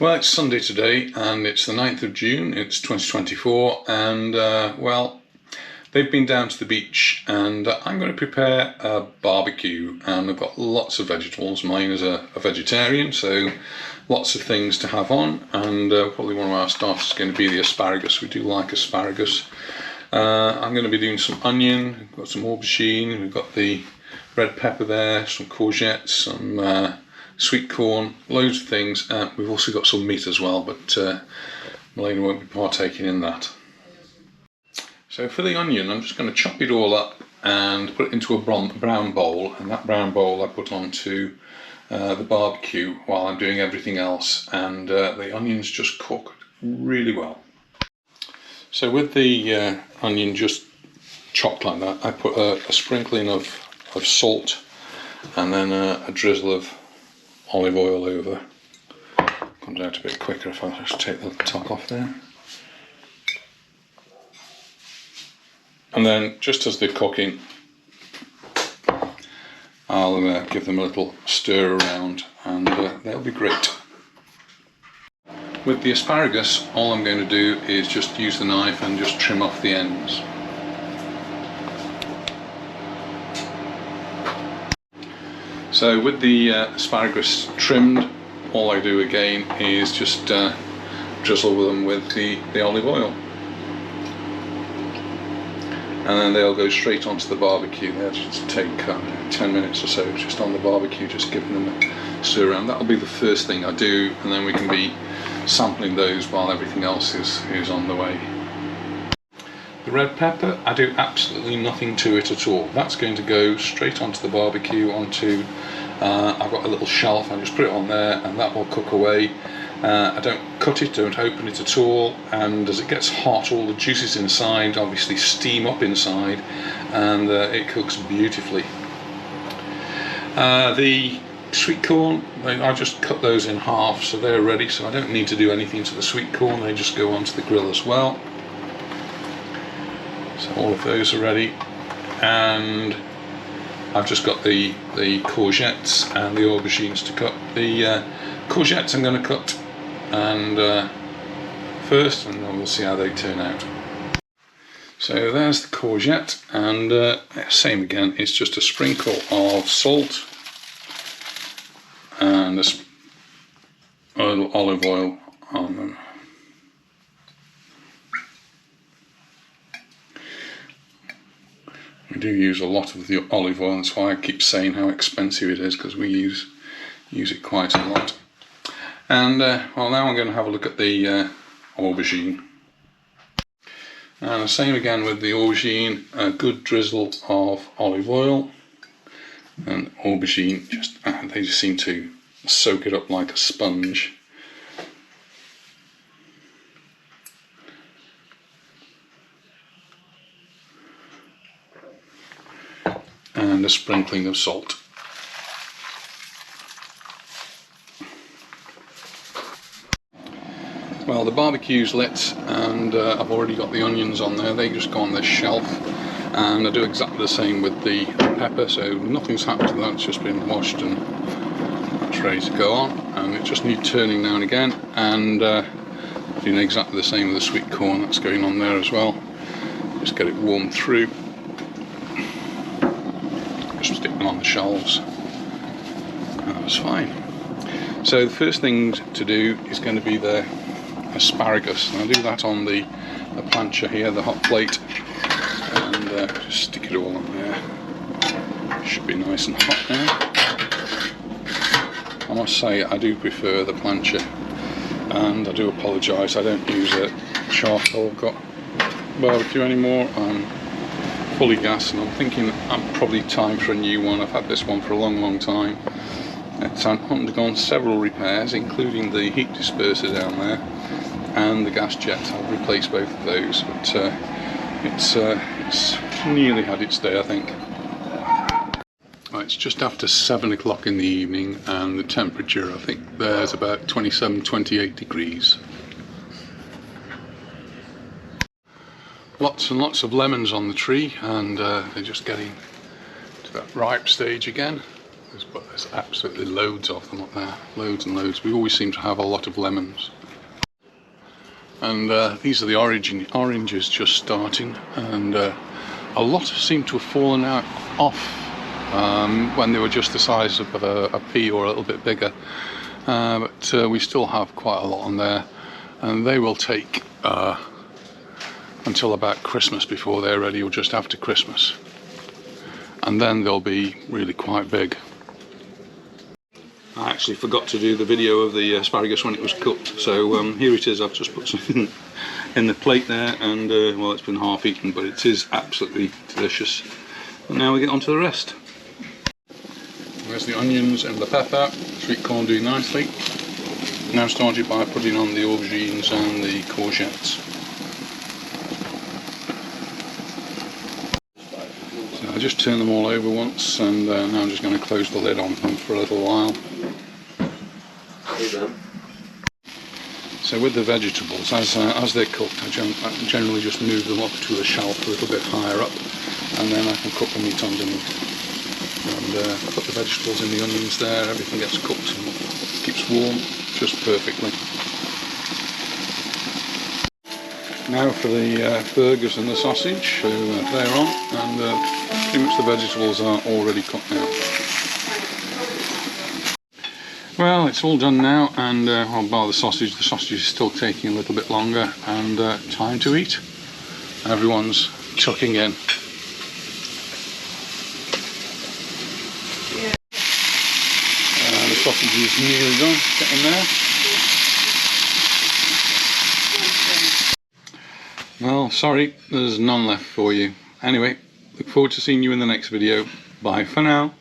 Well, it's Sunday today and it's the 9th of June, it's 2024, and well, they've been down to the beach and I'm going to prepare a barbecue, and I've got lots of vegetables. Mine is a vegetarian, so lots of things to have on, and probably one of our starters is going to be the asparagus. We do like asparagus. I'm going to be doing some onion, we've got some aubergine, we've got the red pepper there, some courgettes, some sweet corn, loads of things. We've also got some meat as well, but Melena won't be partaking in that. So for the onion, I'm just going to chop it all up and put it into a brown bowl, and that brown bowl I put onto the barbecue while I'm doing everything else, and the onions just cook really well. So with the onion just chopped like that, I put a sprinkling of salt and then a drizzle of olive oil over. Comes out a bit quicker if I just take the top off there. And then just as they're cooking, I'll give them a little stir around, and they'll be great. With the asparagus, all I'm going to do is just use the knife and just trim off the ends. So with the asparagus trimmed, all I do again is just drizzle them with the olive oil, and then they'll go straight onto the barbecue. They'll just take 10 minutes or so just on the barbecue, just giving them a stir around. That'll be the first thing I do, and then we can be sampling those while everything else is on the way. The red pepper, I do absolutely nothing to it at all. That's going to go straight onto the barbecue, onto I've got a little shelf, I just put it on there and that will cook away. I don't cut it, don't open it at all, and as it gets hot, all the juices inside obviously steam up inside, and it cooks beautifully. The sweet corn, I just cut those in half so they're ready, so I don't need to do anything to the sweet corn, they just go onto the grill as well. So all of those are ready, and I've just got the courgettes and the aubergines to cut. The courgettes I'm going to cut and first, and then we'll see how they turn out. So there's the courgette, and same again, it's just a sprinkle of salt and olive oil on them. We do use a lot of the olive oil, that's why I keep saying how expensive it is, because we use it quite a lot. And well, now I'm going to have a look at the aubergine. And the same again with the aubergine, a good drizzle of olive oil, and aubergine, they just seem to soak it up like a sponge. And a sprinkling of salt. Well, the barbecue's lit, and I've already got the onions on there. They just go on this shelf, and I do exactly the same with the pepper, so nothing's happened to that. It's just been washed and it's ready to go on, and it just needs turning now and again. And doing exactly the same with the sweet corn, that's going on there as well. Just get it warmed through. Just stick them on the shelves, and that's fine. So the first thing to do is going to be the asparagus, and I do that on the plancha here, the hot plate, and just stick it all on there. It should be nice and hot now. I must say I do prefer the plancha, and I do apologise, I don't use a charcoal barbecue anymore. I'm fully gas, and I'm thinking I'm probably time for a new one. I've had this one for a long time. It's undergone several repairs, including the heat disperser down there and the gas jet. I've replaced both of those, but it's nearly had its day, I think. Well, it's just after 7 o'clock in the evening, and the temperature, I think there's about 27-28 degrees. Lots and lots of lemons on the tree, and they're just getting to that ripe stage again. But there's absolutely loads of them up there, loads and loads. We always seem to have a lot of lemons. And these are the oranges just starting, and a lot seem to have fallen off when they were just the size of a pea or a little bit bigger. But we still have quite a lot on there, and they will take until about Christmas before they're ready, or just after Christmas. And then they'll be really quite big. I actually forgot to do the video of the asparagus when it was cooked, so here it is. I've just put some in the plate there, and well, it's been half eaten, but it is absolutely delicious. And now we get on to the rest. There's the onions and the pepper, sweet corn doing nicely. Now started by putting on the aubergines and the courgettes. So I just turn them all over once, and now I'm just going to close the lid on them for a little while. So with the vegetables, as they're cooked, I generally just move them up to a shelf a little bit higher up, and then I can cook the meat underneath. And put the vegetables in the onions there, everything gets cooked and keeps warm just perfectly. Now for the burgers and the sausage, so they're on, and pretty much the vegetables are already cooked now. Well, it's all done now, and well, bar the sausage is still taking a little bit longer, and time to eat. Everyone's tucking in. The sausage is nearly done, getting there. Well, sorry, there's none left for you. Anyway, look forward to seeing you in the next video. Bye for now.